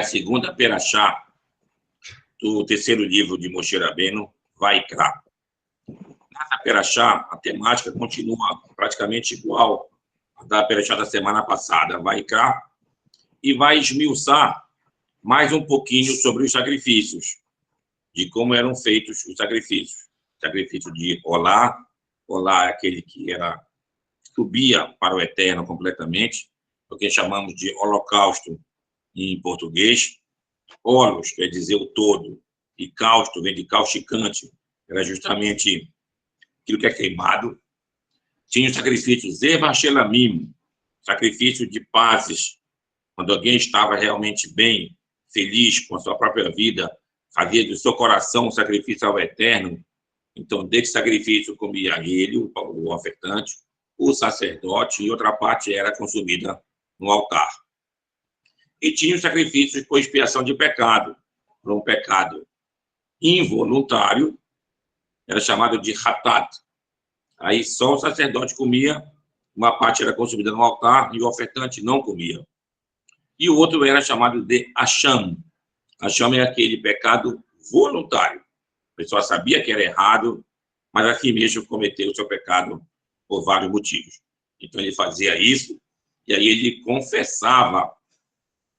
segunda perashá do terceiro livro de Moshe Rabbeinu, Vaikra. Nessa perashá, a temática continua praticamente igual à da perashá da semana passada, Vaikra, e vai esmiuçar mais um pouquinho sobre os sacrifícios, de como eram feitos os sacrifícios. Sacrifício de Olá. Olá é aquele que subia para o eterno completamente, o que chamamos de holocausto em português. Holos quer dizer o todo, e causto vem de causticante, era justamente aquilo que é queimado. Tinha o sacrifício Zevashelamim, sacrifício de pazes, quando alguém estava realmente bem, feliz com a sua própria vida, fazia do seu coração um sacrifício ao eterno. Então, desse sacrifício comia ele, o ofertante, o sacerdote, e outra parte era consumida no altar. E tinha os sacrifícios por expiação de pecado, por um pecado involuntário, era chamado de hatat. Aí só o sacerdote comia, uma parte era consumida no altar e o ofertante não comia. E o outro era chamado de Asham. Asham é aquele pecado voluntário. A pessoa sabia que era errado, mas assim mesmo cometeu o seu pecado por vários motivos. Então ele fazia isso, e aí ele confessava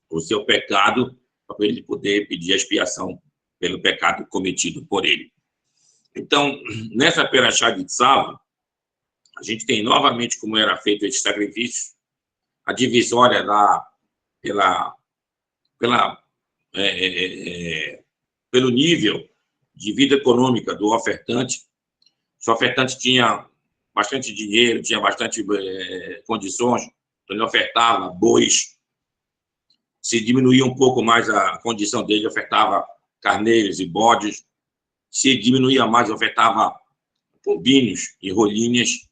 o seu pecado para ele poder pedir a expiação pelo pecado cometido por ele. Então, nessa perashá de Tzav, a gente tem novamente como era feito esse sacrifício, a divisória pelo nível de vida econômica do ofertante. Se o ofertante tinha bastante dinheiro, tinha bastante condições, então ele ofertava bois. Se diminuía um pouco mais a condição dele, ofertava carneiros e bodes. Se diminuía mais, ofertava pombinhos e rolinhas.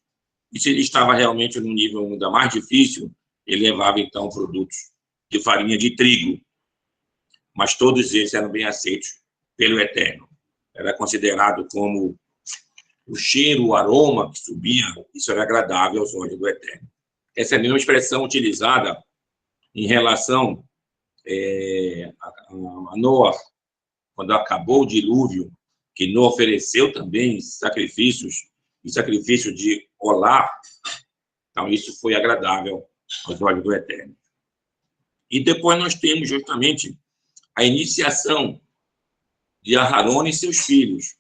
E se ele estava realmente num nível ainda mais difícil, ele levava, então, produtos de farinha de trigo. Mas todos eles eram bem aceitos pelo Eterno. Era considerado como o cheiro, o aroma que subia, isso era agradável aos olhos do Eterno. Essa é a mesma expressão utilizada em relação a Noé, quando acabou o dilúvio, que Noé ofereceu também sacrifícios, e sacrifício de Olá. Então, isso foi agradável aos olhos do Eterno. E depois nós temos justamente a iniciação de Aharon e seus filhos.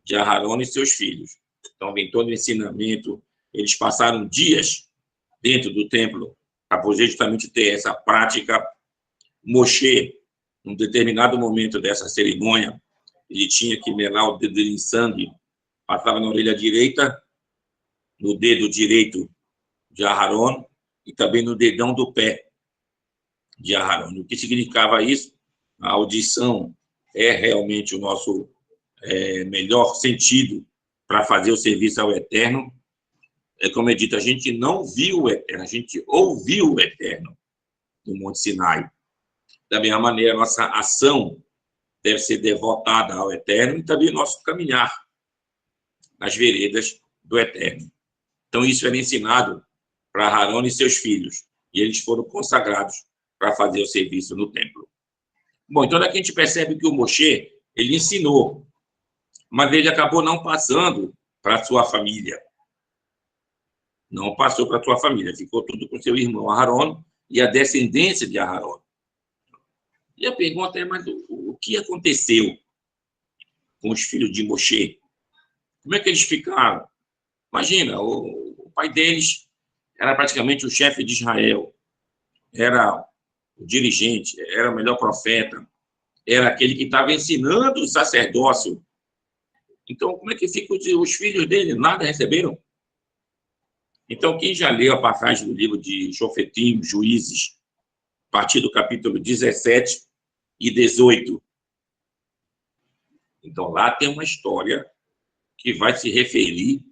De Aharon e seus filhos. Então, vem todo o ensinamento. Eles passaram dias dentro do templo para poder justamente ter essa prática. Moshe, num determinado momento dessa cerimônia, ele tinha que melar o dedo em sangue, passava na orelha direita, no dedo direito de Aharon e também no dedão do pé de Aharon. O que significava isso? A audição é realmente o nosso melhor sentido para fazer o serviço ao Eterno. É como é dito, a gente não viu o Eterno, a gente ouviu o Eterno no Monte Sinai. Da mesma maneira, nossa ação deve ser devotada ao Eterno e também nosso caminhar nas veredas do Eterno. Então, isso era ensinado para Aharon e seus filhos, e eles foram consagrados para fazer o serviço no templo. Bom, então daqui a gente percebe que o Moshe, ele ensinou, mas ele acabou não passando para a sua família. Não passou para a sua família, ficou tudo com seu irmão Aharon e a descendência de Aharon. E a pergunta é, mas o que aconteceu com os filhos de Moshe? Como é que eles ficaram? Imagina, o pai deles era praticamente o chefe de Israel, era o dirigente, era o melhor profeta, era aquele que estava ensinando o sacerdócio. Então, como é que ficam os filhos dele? Nada receberam? Então, quem já leu a passagem do livro de Shofetim, Juízes, a partir do capítulo 17 e 18, então lá tem uma história que vai se referir,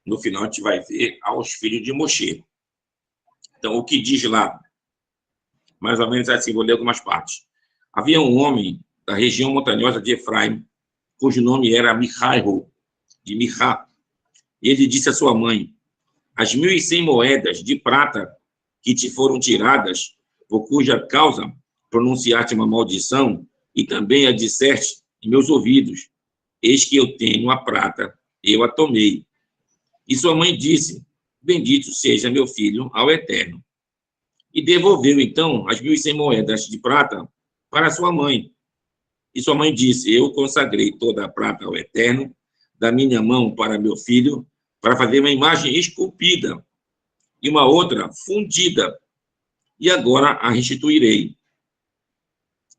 no final a gente vai ver, aos filhos de Moshe. Então, o que diz lá? Mais ou menos assim, vou ler algumas partes. Havia um homem da região montanhosa de Efraim, cujo nome era Michaihu, de Michá. E ele disse à sua mãe: as 1.100 moedas de prata que te foram tiradas, por cuja causa pronunciaste uma maldição e também a disseste em meus ouvidos, eis que eu tenho a prata, eu a tomei. E sua mãe disse, bendito seja meu filho ao Eterno. E devolveu, então, as 1.100 moedas de prata para sua mãe. E sua mãe disse, eu consagrei toda a prata ao Eterno, da minha mão para meu filho, para fazer uma imagem esculpida e uma outra fundida, e agora a restituirei.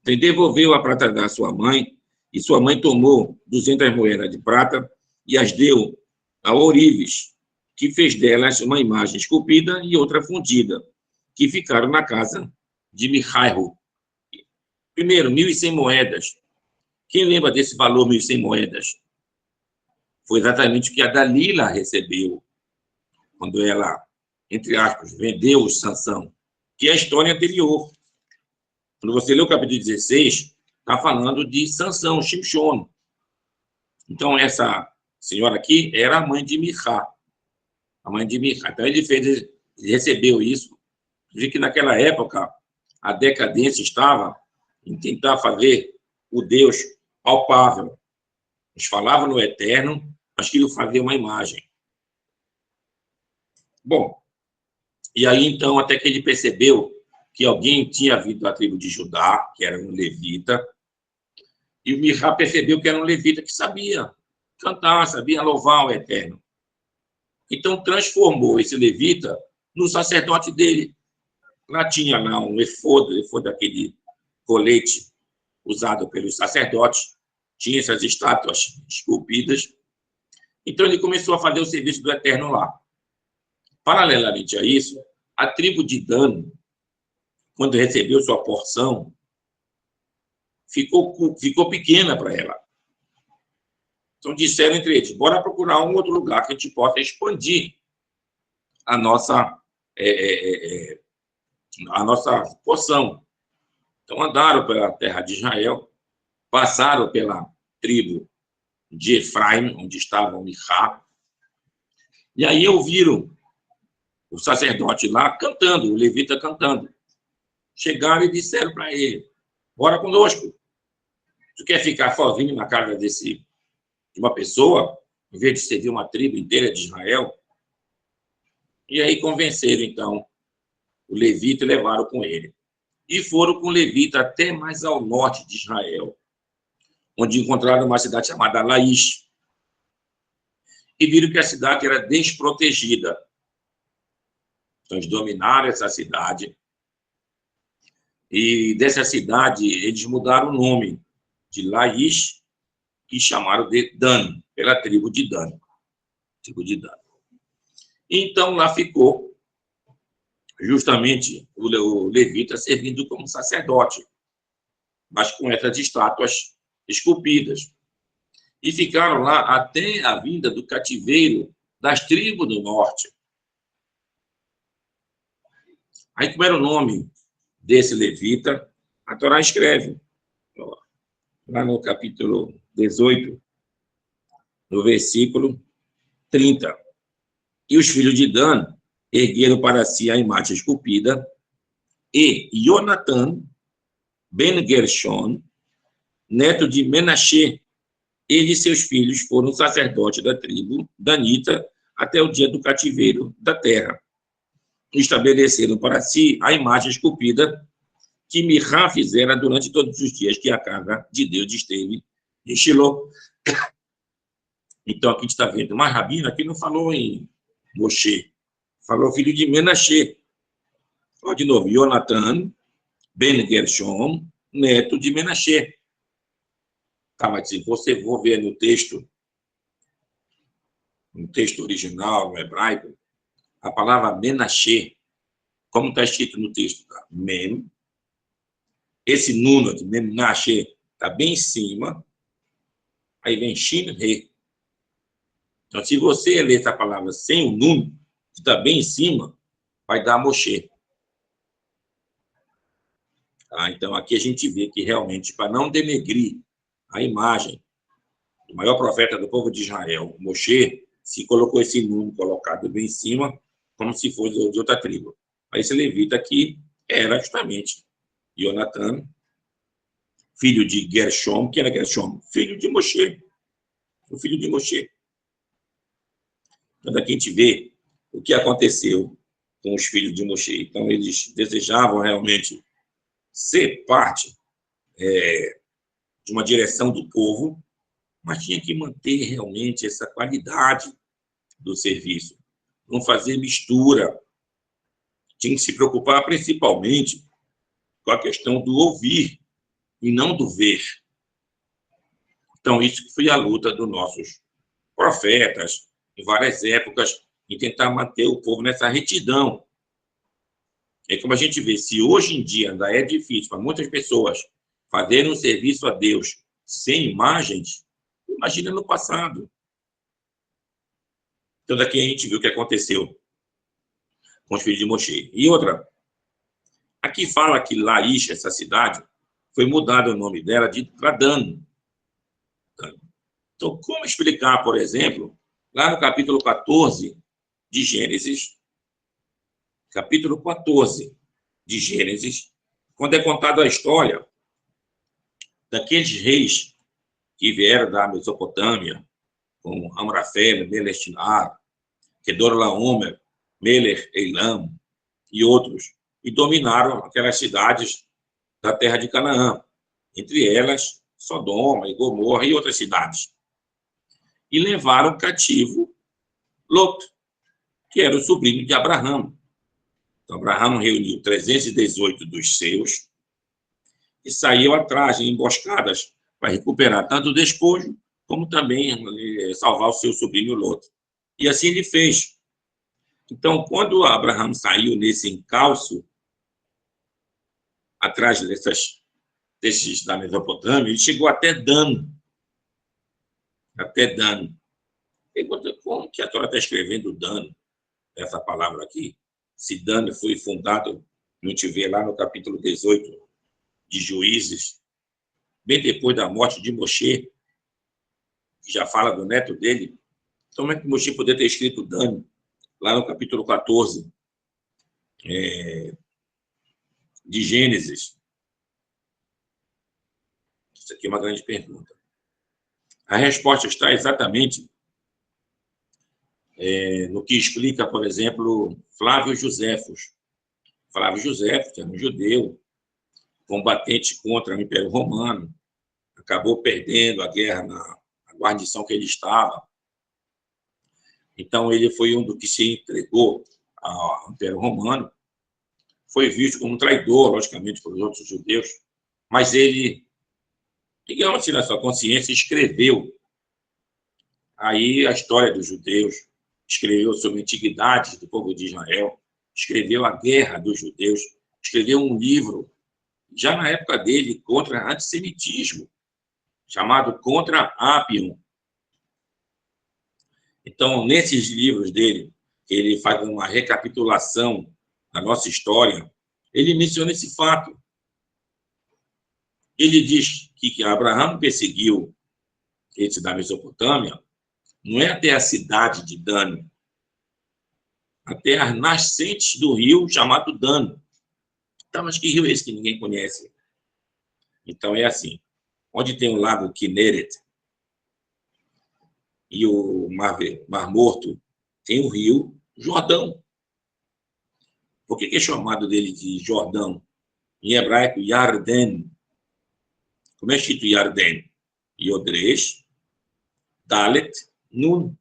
Então, devolveu a prata da sua mãe, e sua mãe tomou 200 moedas de prata e as deu a Orives, que fez delas uma imagem esculpida e outra fundida, que ficaram na casa de Michaihu. Primeiro, 1.100 moedas. Quem lembra desse valor, 1.100 moedas? Foi exatamente o que a Dalila recebeu quando ela, entre aspas, vendeu Sansão, que é a história anterior. Quando você lê o capítulo 16, está falando de Sansão, Shimshon. Então, essa senhora aqui era a mãe de Michá. A mãe de Michá. Então, ele recebeu isso. Vi que naquela época a decadência estava em tentar fazer o Deus palpável. Eles falavam no Eterno, mas queriam fazer uma imagem. Bom, e aí então, até que ele percebeu que alguém tinha vindo da tribo de Judá, que era um levita, e o Michá percebeu que era um levita que sabia cantar, sabia louvar o Eterno. Então, transformou esse levita no sacerdote dele. Lá tinha lá um efod daquele colete usado pelos sacerdotes, tinha essas estátuas esculpidas. Então, ele começou a fazer o serviço do Eterno lá. Paralelamente a isso, a tribo de Dan, quando recebeu sua porção, ficou pequena para ela. Então, disseram entre eles, bora procurar um outro lugar que a gente possa expandir a nossa porção. Então, andaram pela terra de Israel, passaram pela tribo de Efraim, onde estava o Michá, e aí ouviram o sacerdote lá cantando, o levita cantando. Chegaram e disseram para ele, bora conosco. Tu quer ficar sozinho na casa de uma pessoa, em vez de servir uma tribo inteira de Israel? E aí convenceram, então, o levita e levaram com ele. E foram com o levita até mais ao norte de Israel, onde encontraram uma cidade chamada Laís. E viram que a cidade era desprotegida. Então, eles dominaram essa cidade. E dessa cidade, eles mudaram o nome de Laís e chamaram de Dan, pela tribo de Dan. Então, lá ficou justamente o levita servindo como sacerdote, mas com essas estátuas esculpidas. E ficaram lá até a vinda do cativeiro das tribos do norte. Aí, como era o nome desse levita, a Torá escreve, lá no capítulo 18, no versículo 30. E os filhos de Dan ergueram para si a imagem esculpida, e Jonatã, ben Gershon, neto de Menashe, ele e seus filhos foram sacerdotes da tribo danita até o dia do cativeiro da terra. Estabeleceram para si a imagem esculpida que Michá fizera durante todos os dias que a casa de Deus esteve em Shiló. Então, aqui a gente está vendo, mas Rabino aqui não falou em Moshe, falou filho de Menashe. Olha de novo, Jonatã, ben Gershon, neto de Menashe. Tá, mas se você for ver no texto original, no hebraico, a palavra Menashe, como está escrito no texto, tá? Men, esse nuno aqui, Menashe, está bem em cima, aí vem Shin, Re. Então, se você ler essa palavra sem o nuno, que está bem em cima, vai dar Moshe. Tá? Então, aqui a gente vê que realmente, para não denegrir a imagem do maior profeta do povo de Israel, Moshe, se colocou esse nuno colocado bem em cima, como se fosse de outra tribo. Mas esse levita aqui era justamente Jonatã, filho de Gershom. Quem era Gershom? Filho de Moshe. O filho de Moshe. Então, aqui a gente vê o que aconteceu com os filhos de Moshe. Então, eles desejavam realmente ser parte de uma direção do povo, mas tinha que manter realmente essa qualidade do serviço, não fazer mistura. Tinha que se preocupar principalmente com a questão do ouvir e não do ver. Então, isso foi a luta dos nossos profetas, em várias épocas, em tentar manter o povo nessa retidão. É como a gente vê, se hoje em dia ainda é difícil para muitas pessoas fazerem um serviço a Deus sem imagens, imagina no passado. Então, daqui a gente viu o que aconteceu com os filhos de Moshe. E outra, aqui fala que Laish, essa cidade, foi mudado o nome dela para Dan. Então, como explicar, por exemplo, lá no capítulo 14 de Gênesis, capítulo 14 de Gênesis, quando é contada a história daqueles reis que vieram da Mesopotâmia, como Amrafel, Melech-Tinar, Kedorlaomer, Melech-Eilam e outros, e dominaram aquelas cidades da terra de Canaã, entre elas Sodoma e Gomorra e outras cidades. E levaram cativo Lot, que era o sobrinho de Abraão. Então, Abraão reuniu 318 dos seus e saiu atrás de emboscadas para recuperar tanto o despojo como também salvar o seu sobrinho Lot. E assim ele fez. Então, quando Abraão saiu nesse encalço, atrás desses da Mesopotâmia, ele chegou até Dan. Até Dan. Pergunta como que a Torá está escrevendo Dan, essa palavra aqui? Se Dan foi fundado, a gente vê lá no capítulo 18 de Juízes, bem depois da morte de Moshe, que já fala do neto dele. Então, como é que Moshe poderia ter escrito Dan, lá no capítulo 14 de Gênesis? Isso aqui é uma grande pergunta. A resposta está exatamente no que explica, por exemplo, Flávio Joséfos. Flávio Joséfos, que era um judeu, combatente contra o Império Romano, acabou perdendo a guerra na guarnição que ele estava. Então, ele foi um dos que se entregou ao Império Romano, foi visto como um traidor, logicamente, pelos outros judeus, mas ele, digamos assim, na sua consciência, escreveu aí a história dos judeus, escreveu sobre a antiguidade do povo de Israel, escreveu a guerra dos judeus, escreveu um livro, já na época dele, contra antissemitismo, chamado Contra Apium. Então, nesses livros dele, ele faz uma recapitulação da nossa história, ele menciona esse fato. Ele diz que Abraão perseguiu esse da Mesopotâmia, não é até a cidade de Dan, até as nascentes do rio chamado Dan. Então, mas que rio é esse que ninguém conhece? Então, é assim, onde tem o lago Kinneret e o Mar Morto, tem o rio Jordão. Por que é chamado dele de Jordão? Em hebraico, Yarden. Como é escrito Yarden? Yodresh, Dalet, Nun.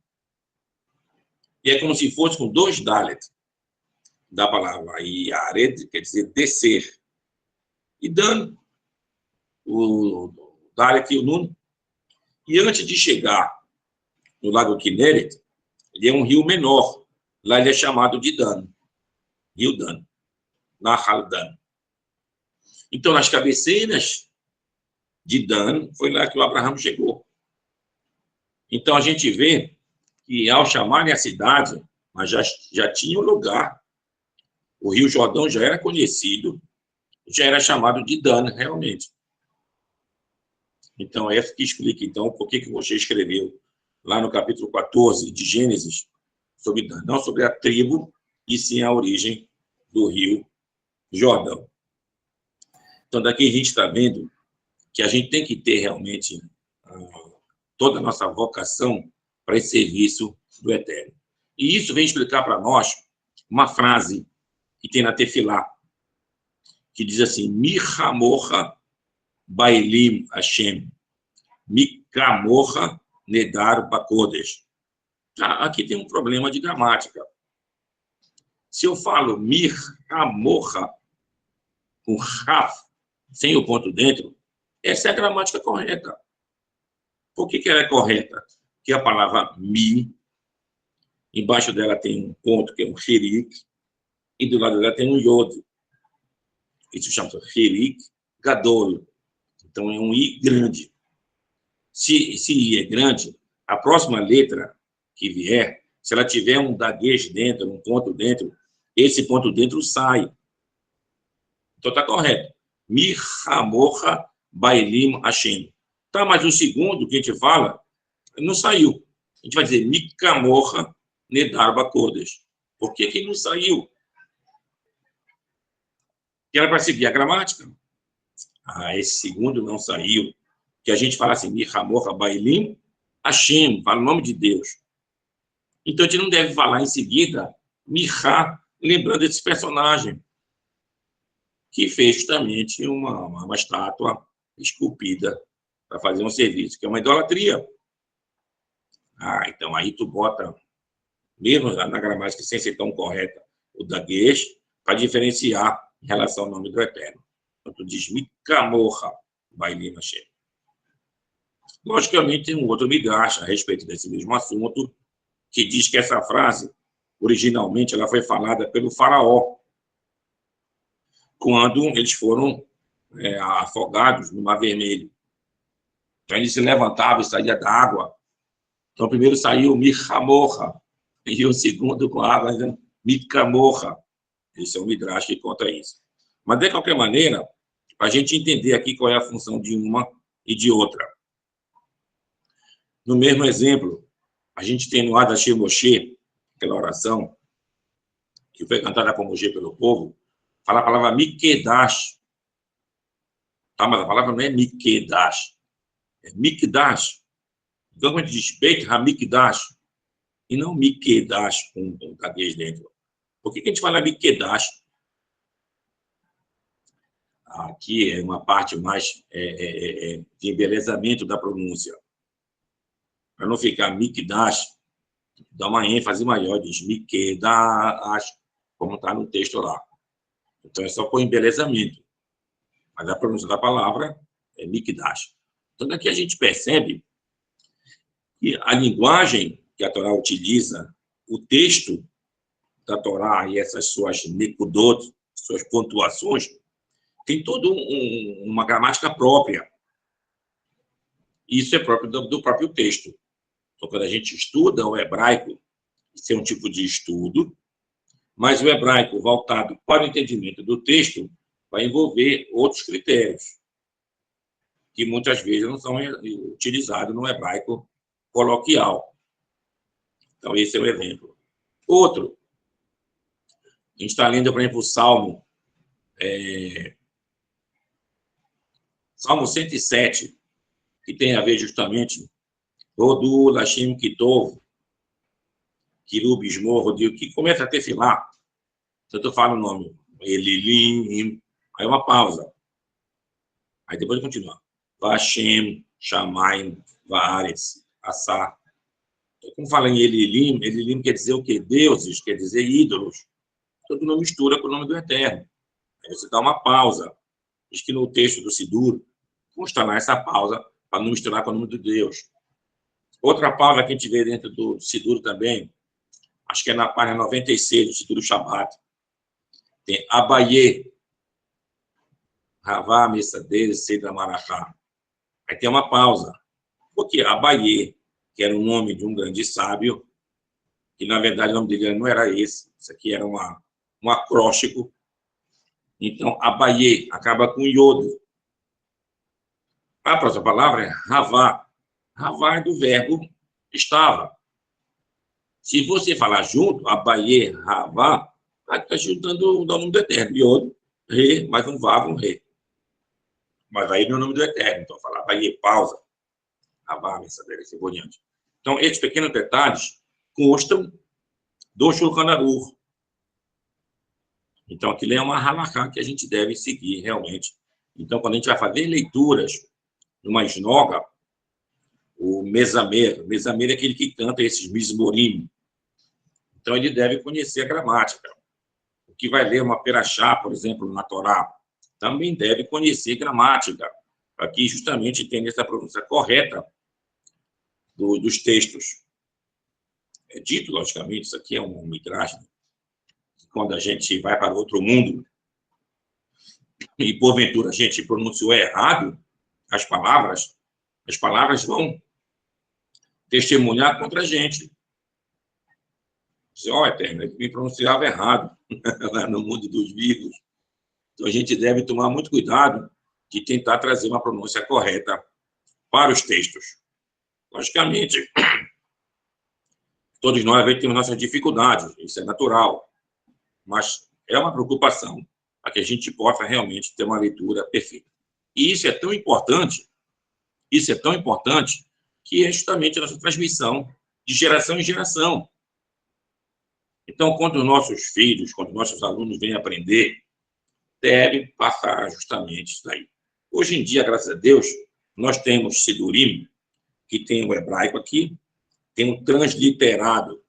E é como se fosse com dois Dalet da palavra. Yared quer dizer descer. E Dan, o Dalet e o Nun. E antes de chegar no lago Kinneret, ele é um rio menor. Lá ele é chamado de Dan. Rio Dan. Nahal Dan. Então, nas cabeceiras de Dan, foi lá que o Abraão chegou. Então, a gente vê que, ao chamarem a cidade, mas já tinha um lugar. O Rio Jordão já era conhecido, já era chamado de Dan, realmente. Então, é isso que explica, então, por que Moshe escreveu lá no capítulo 14 de Gênesis sobre Dan. Não sobre a tribo, e sim a origem do Rio Jordão. Então, daqui a gente está vendo que a gente tem que ter realmente toda a nossa vocação para esse serviço do Eterno. E isso vem explicar para nós uma frase que tem na Tefilá, que diz assim, Michamocha Bailim Hashem, Mikamocha Nedar Bakodesh. Aqui tem um problema de gramática. Se eu falo Michamocha, com Raf, sem o ponto dentro, essa é a gramática correta. Por que ela é correta? Porque a palavra mi, embaixo dela tem um ponto, que é um Hirik, e do lado dela tem um Yod. Isso chama-se Hirik Gadol. Então, é um I grande. Se I é grande, a próxima letra que vier, se ela tiver um daguejo dentro, um ponto dentro, esse ponto dentro sai. Então, está correto. Michamocha Bailim Hashem. Tá, mas o segundo que a gente fala, não saiu. A gente vai dizer Mikamocha Nedar Bakodesh. Por que não saiu? Que era para seguir a gramática. Esse segundo não saiu. Que a gente fala assim, Michamocha Bailim Hashem, fala o nome de Deus. Então, a gente não deve falar em seguida Micha, lembrando esse personagem, que fez justamente uma estátua esculpida para fazer um serviço, que é uma idolatria. Então aí tu bota, mesmo na gramática sem ser tão correta, o daguesh, para diferenciar em relação ao nome do Eterno. Então tu diz Mikamocha Bailim Hashem. Logicamente tem um outro midrash a respeito desse mesmo assunto, que diz que essa frase, originalmente, ela foi falada pelo faraó, quando eles foram afogados no Mar Vermelho. Então, eles se levantavam e saíam da água. Então, primeiro saiu Michamocha, e o segundo com a água, Mikamocha. Esse é o midrash que conta isso. Mas, de qualquer maneira, para a gente entender aqui qual é a função de uma e de outra. No mesmo exemplo, a gente tem no Ad Hashem Moshe, aquela oração que foi cantada por Moshe pelo povo, fala a palavra Mikedash. Tá, mas a palavra não é Mikedash, é Mikdash. Então, quando a gente diz Beit HaMikdash, e não Mikedash com cadeas dentro. Por que a gente fala Mikedash? Aqui é uma parte mais de embelezamento da pronúncia. Para não ficar Mikdash, dá uma ênfase maior, diz Mikedash, como está no texto lá. Então, é só por embelezamento. Mas a pronúncia da palavra é Mikdash. Então, daqui a gente percebe que a linguagem que a Torá utiliza, o texto da Torá e essas suas nekudot, suas pontuações, tem toda uma gramática própria. Isso é próprio do próprio texto. Então, quando a gente estuda o hebraico, isso é um tipo de estudo, mas o hebraico voltado para o entendimento do texto vai envolver outros critérios, que muitas vezes não são utilizados no hebraico coloquial. Então, esse é o exemplo. Outro, a gente está lendo, por exemplo, o Salmo 107, que tem a ver justamente Rodu, Lashim, Kitov, Kirub, Esmorro, que começa a ter filá. Então, eu falo o nome, Elilim, aí uma pausa. Aí depois continua. Vashem, Shamaim, Vaares, Assá. Então, como fala em Elilim, Elilim quer dizer o quê? Deuses, quer dizer ídolos. Tudo não mistura com o nome do Eterno. Aí você dá uma pausa. Diz que no texto do Sidur, consta lá essa pausa para não misturar com o nome de Deus. Outra pausa que a gente vê dentro do Sidur também, acho que é na página 96 do Sidur Shabbat, tem Abaye, Ravá, Messadeira, Seida Marachá. Aí tem uma pausa. Porque Abaye, que era o nome de um grande sábio, que na verdade o nome dele não era esse, isso aqui era um acróstico. Então, Abaye acaba com Yod. A próxima palavra é Ravá. Ravá é do verbo estava. Se você falar junto, Abaye, Ravá, vai estar juntando o nome do Eterno. Yod, Re, mais um Vav, um Re. Mas aí no nome do Eterno. Então, falar vai pausa, Rabá, Mensadeira, assim por diante. Então, esses pequenos detalhes constam do Shulchan Aruch. Então, aquilo é uma halakha que a gente deve seguir realmente. Então, quando a gente vai fazer leituras numa esnoga, o mesamer é aquele que canta esses mismorim. Então, ele deve conhecer a gramática. O que vai ler uma perachá, por exemplo, na Torá, também deve conhecer gramática, para que justamente tenha essa pronúncia correta dos textos. É dito, logicamente, isso aqui é um midrash, né? Quando a gente vai para outro mundo e, porventura, a gente pronunciou errado as palavras vão testemunhar contra a gente. Ó, Eterno, ele me pronunciava errado lá no mundo dos vivos. Então, a gente deve tomar muito cuidado de tentar trazer uma pronúncia correta para os textos. Logicamente, todos nós temos nossas dificuldades, isso é natural, mas é uma preocupação para que a gente possa realmente ter uma leitura perfeita. E isso é tão importante, que é justamente a nossa transmissão de geração em geração. Então, quando os nossos filhos, quando os nossos alunos vêm aprender, devem passar justamente isso daí. Hoje em dia, graças a Deus, nós temos Sidurim, que tem o hebraico aqui, tem um transliterado,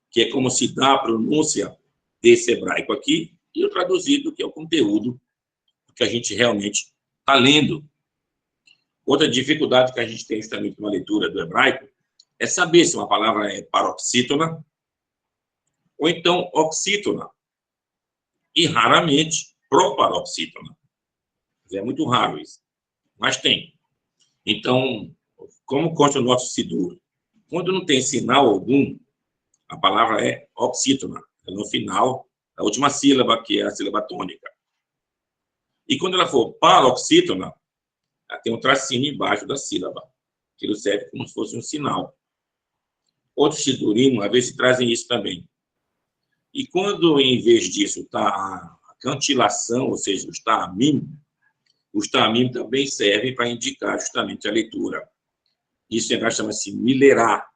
que é como se dá a pronúncia desse hebraico aqui, e o traduzido, que é o conteúdo que a gente realmente está lendo. Outra dificuldade que a gente tem justamente com a leitura do hebraico é saber se uma palavra é paroxítona ou então oxítona, e raramente proparoxítona. É muito raro isso, mas tem. Então, como consta o nosso Sidur, quando não tem sinal algum, a palavra é oxítona, é no final, a última sílaba, que é a sílaba tônica. E quando ela for paroxítona, ela tem um tracinho embaixo da sílaba, que ele serve como se fosse um sinal. Outros Sidurim, às vezes, trazem isso também. E quando, em vez disso, está a cantilação, ou seja, os ta'amim também servem para indicar justamente a leitura. Isso em hebraico chama-se milerá.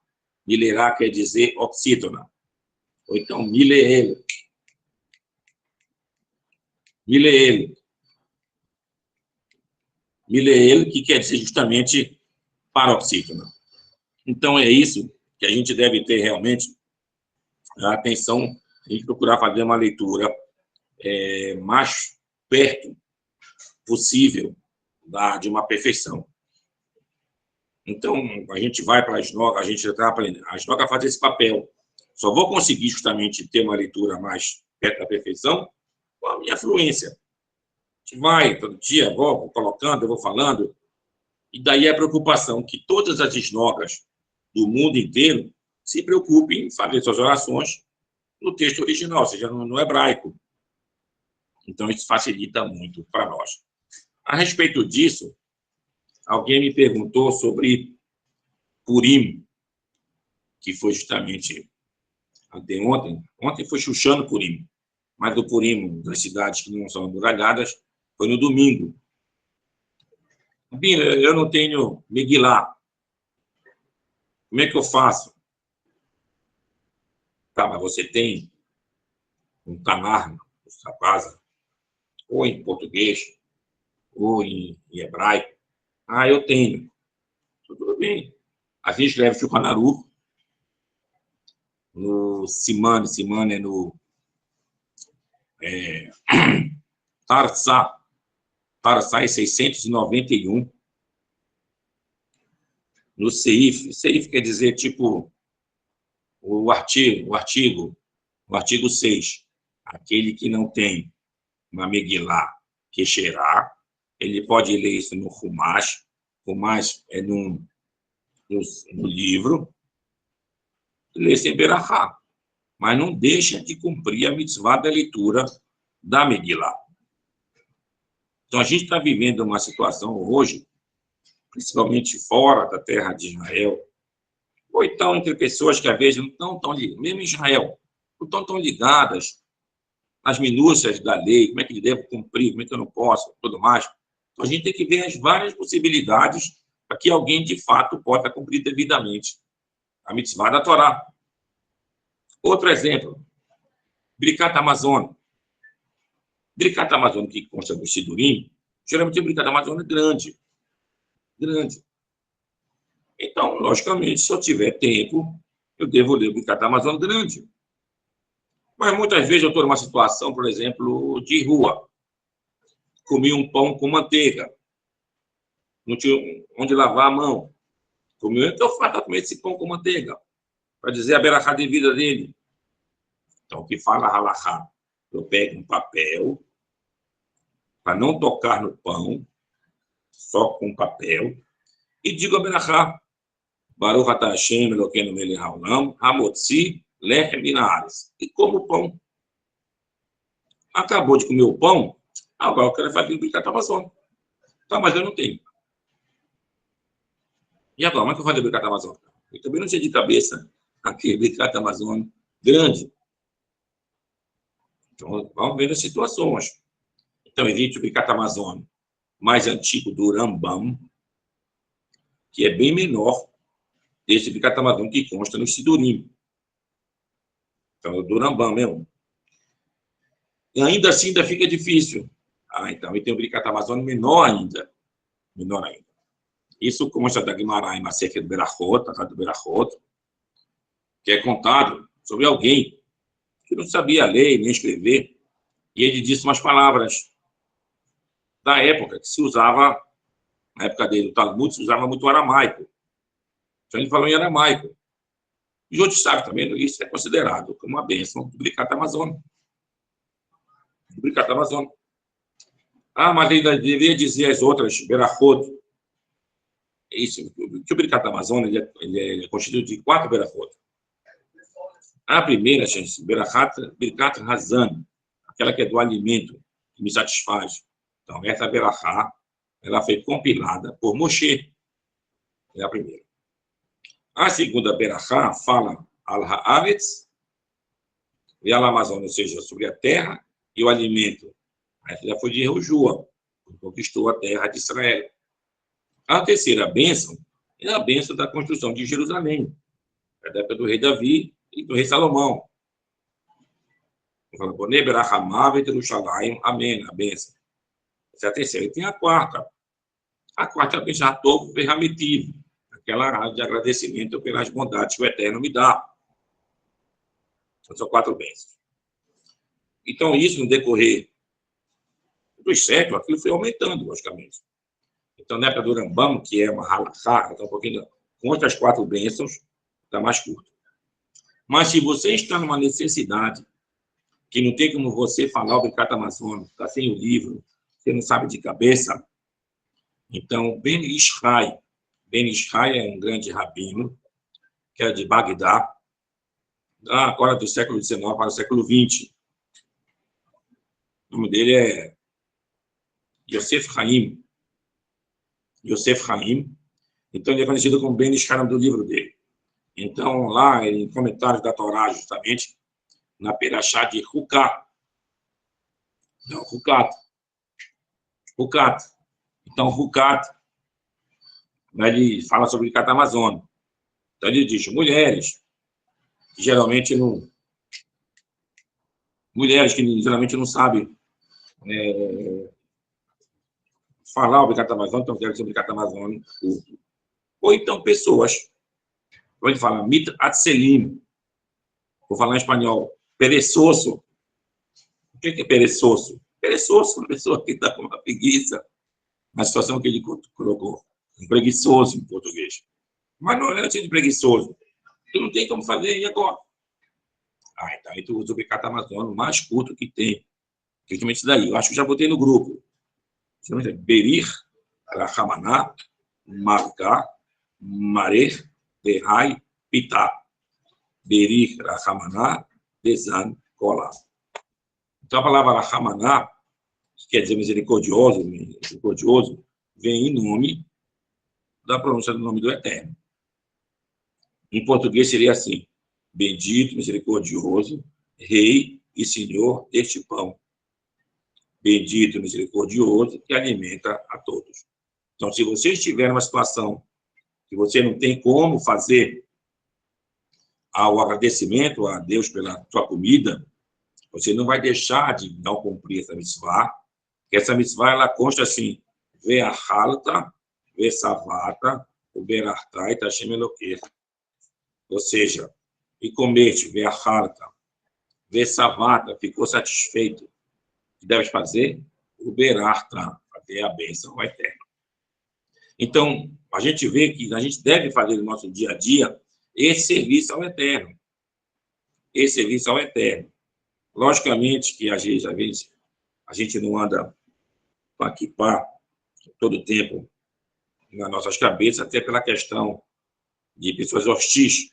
Milerá quer dizer oxítona. Ou então mileel. Mileel. Mileel, que quer dizer justamente paroxítona. Então, é isso que a gente deve ter realmente a atenção, a gente procurar fazer uma leitura mais perto possível de uma perfeição. Então, a gente vai para a esnoga, a gente está aprendendo. A esnoga faz esse papel. Só vou conseguir justamente ter uma leitura mais perto da perfeição com a minha fluência. A gente vai, todo dia, vou colocando, eu vou falando. E daí a preocupação que todas as esnogas do mundo inteiro se preocupem em fazer suas orações no texto original, ou seja, no hebraico. Então, isso facilita muito para nós. A respeito disso, alguém me perguntou sobre Purim, que foi justamente anteontem. Ontem foi Xuxano Purim, mas o Purim das cidades que não são amuralhadas foi no domingo. Bira, eu não tenho Megilá. Como é que eu faço? Tá, mas você tem um Tanar, na sua casa, ou em português, ou em hebraico. Ah, eu tenho. Tudo bem. A gente leva o Shulchan Aruch no Simane é no Tarsá é 691. No Seif quer dizer, tipo, o artigo 6. Aquele que não tem uma Megilá Kesherá, ele pode ler isso no Humash. Humash é no livro, lê sem berachá, mas não deixa de cumprir a mitzvah da leitura da Megilá. Então, a gente está vivendo uma situação hoje, principalmente fora da terra de Israel, ou então entre pessoas que, às vezes, não estão tão ligadas, mesmo em Israel, não estão tão ligadas às minúcias da lei, como é que ele deve cumprir, como é que eu não posso, tudo mais. Então, a gente tem que ver as várias possibilidades para que alguém, de fato, possa cumprir devidamente a mitzvah da Torá. Outro exemplo, Birkat Hamazon. Birkat Hamazon, que consta do Sidurim, geralmente o Birkat Hamazon é grande. Grande. Então, logicamente, se eu tiver tempo, eu devo ler o Birkat Hamazon grande. Mas muitas vezes eu estou numa situação, por exemplo, de rua. Comi um pão com manteiga. Não tinha onde lavar a mão. Comi, então eu faço comer esse pão com manteiga. Para dizer a berachá de vida dele. Então, o que fala halachá? Eu pego um papel para não tocar no pão, só com papel, e digo a berachá. Baruch atah Hashem Elokeinu melech haolam, hamotzi lechem min haaretz. E como o pão. Acabou de comer o pão, agora eu quero fazer o Birkat Hamazon. Tá, mas eu não tenho. E agora, como é que eu faço o Birkat Hamazon? Eu também não tinha de cabeça aquele Birkat Hamazon grande. Então, vamos ver as situações. Então, existe o Birkat Hamazon mais antigo do Rambam, que é bem menor desse Birkat Hamazon que consta no Sidurim. Então, é do Rambam mesmo. E ainda assim, ainda fica difícil. Então, e tem o Birkat Hamazon menor ainda. Menor ainda. Isso consta da Guimarães, Masechet Berachot, a do Berachot, que é contado sobre alguém que não sabia ler nem escrever, e ele disse umas palavras da época que se usava, na época dele, o Talmud, se usava muito o aramaico. Então, ele falou em aramaico. E outros sabem também, isso é considerado como uma bênção do Birkat Hamazon. Do Birkat Hamazon. Mas ele deveria dizer as outras, Berachot. Isso, que o Birkat Hamazon ele é constituído de 4 Berachot. A primeira, gente, Birkat Hazan, aquela que é do alimento, que me satisfaz. Então, essa Berachá, ela foi compilada por Moshe. É a primeira. A segunda Berachá fala Al-Haaretz e Al-Amazon, ou seja, sobre a terra e o alimento. Essa já foi de Yehoshua, que conquistou a terra de Israel. A terceira bênção é a bênção da construção de Jerusalém, da época do rei Davi e do rei Salomão. Fala, Bonei Berachamav Jerusalém, amém, a bênção. Essa é a terceira. E tem a quarta. A quarta é a bênção Tov Verhametivo, aquela de agradecimento pelas bondades que o Eterno me dá. Então, são 4 bênçãos. Então, isso no decorrer dos séculos, aquilo foi aumentando, logicamente. Então, na época do Rambam, que é uma halachá, então um pouquinho, com outras 4 bênçãos, está mais curto. Mas se você está numa necessidade, que não tem como você falar o Birkat Hamazon, está sem o livro, você não sabe de cabeça, então, Ben Ishai é um grande rabino, que é de Bagdá, agora do século XIX para o século XX. O nome dele é Yosef Haim. Então, ele é conhecido como Ben Ishai do livro dele. Então, lá, em comentários da Torá, justamente, na Perashá de Hukat. Não, Hukat. Então, Hukat, ele fala sobre o Birkat Hamazon. Então, ele diz, mulheres que geralmente não sabem falar o Birkat Hamazon, então quero ser o Birkat Hamazon. Ou então pessoas, pode falar, mit atselim, vou falar em espanhol, perezoso. O que é perezoso? Perezoso, uma pessoa que está com uma preguiça, na situação que ele colocou, um preguiçoso em português. Mas não é de preguiçoso. Tu não tem como fazer, e agora? Então aí tu usa o Birkat Hamazon, o mais curto que tem. Justamente isso daí. Eu acho que já botei no grupo. Berich, Rachamaná, Marká, Marech, Derrai, Pitá. Berich, Rachamaná, Bezan, Kolá. Então a palavra Rachamaná, que quer dizer misericordioso, vem em nome da pronúncia do nome do Eterno. Em português seria assim: bendito, misericordioso, Rei e Senhor deste pão. bendito, misericordioso, que alimenta a todos. Então, se você estiver numa situação que você não tem como fazer o agradecimento a Deus pela sua comida, você não vai deixar de não cumprir essa mitzvah, que essa mitzvah, ela consta assim, ve'achalta, ve'savata, uberarta e tashem eloquer. Ou seja, e comeste, ve'achalta, ve'savata, ficou satisfeito. O que deve fazer? Uberarta, para ter a bênção eterna. Então, a gente vê que a gente deve fazer no nosso dia a dia esse serviço ao Eterno. Esse serviço ao Eterno. Logicamente que, às vezes, a gente não anda com a kippá todo o tempo nas nossas cabeças, até pela questão de pessoas hostis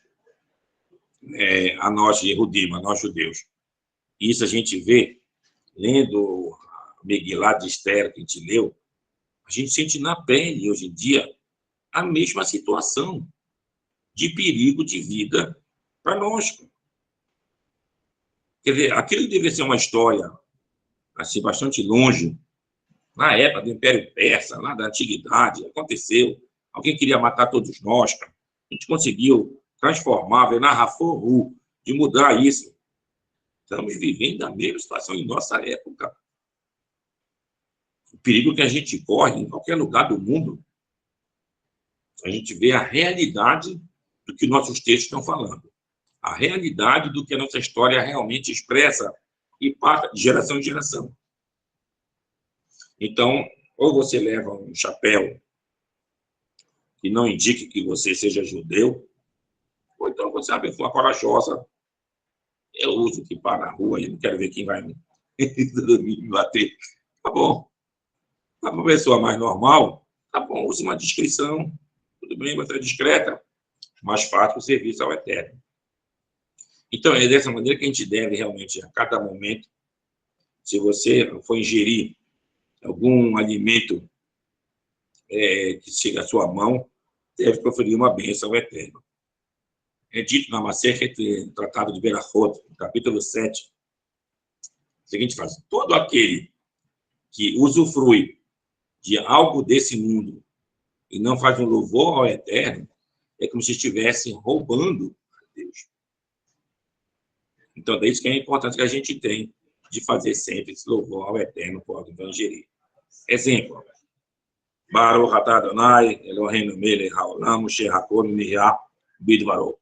a nós, Yehudim, a nós judeus. Isso a gente vê, lendo Megilá de Esther, que a gente leu, a gente sente na pele, hoje em dia, a mesma situação de perigo de vida para nós. Quer dizer, aquilo deveria ser uma história assim, bastante longe, na época do Império Persa, lá da Antiguidade, aconteceu. Alguém queria matar todos nós, cara. A gente conseguiu transformar, veio na Raforu, de mudar isso. Estamos vivendo a mesma situação em nossa época. O perigo que a gente corre em qualquer lugar do mundo, a gente vê a realidade do que nossos textos estão falando. A realidade do que a nossa história realmente expressa e passa de geração em geração. Então, ou você leva um chapéu que não indique que você seja judeu, ou então você é uma pessoa corajosa. Eu uso que para na rua e não quero ver quem vai me bater. Tá bom. Para uma pessoa mais normal, tá bom, use uma descrição. Tudo bem, você é discreta, mas faça o serviço ao Eterno. Então, é dessa maneira que a gente deve realmente, a cada momento, se você for ingerir algum alimento que chega à sua mão, deve proferir uma bênção ao Eterno. É dito na Masechet, Tratado de Berachot, capítulo 7, a seguinte frase: todo aquele que usufrui de algo desse mundo e não faz um louvor ao Eterno, é como se estivesse roubando a Deus. Então, é isso que é importante que a gente tem de fazer sempre esse louvor ao Eterno quando vai ingerir. Exemplo: Baruch atah Adonai, Eloheinu melech haolam, asher hakol nihya bidvaro.